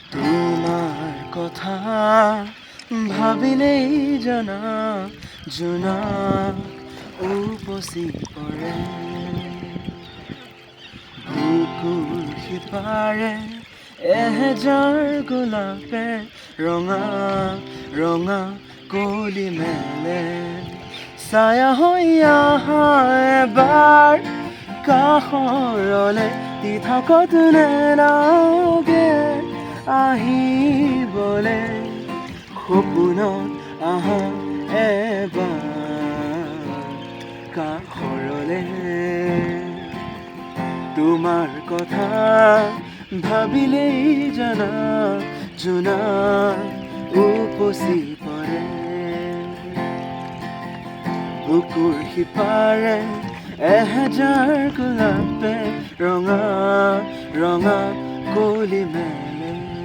তোমাৰ কথা ভাবিলেই জানা জোনাক উপচি পৰে বুকুৰ সিপাৰে এহেজাৰ গোলাপে ৰঙা ৰঙা কলি মেলে ছায়া হৈ আহা এবাৰ কাষৰলে দি থাকত নেলাগে আহিবলে সপোনত আহা এবাৰ কাষৰলে তোমাৰ কথা ভাবিলেই জানা জোনাক উপচি পৰে বুকুৰ সিপাৰে এহেজাৰ গোলাপে ৰঙা ৰঙা কলি মেলে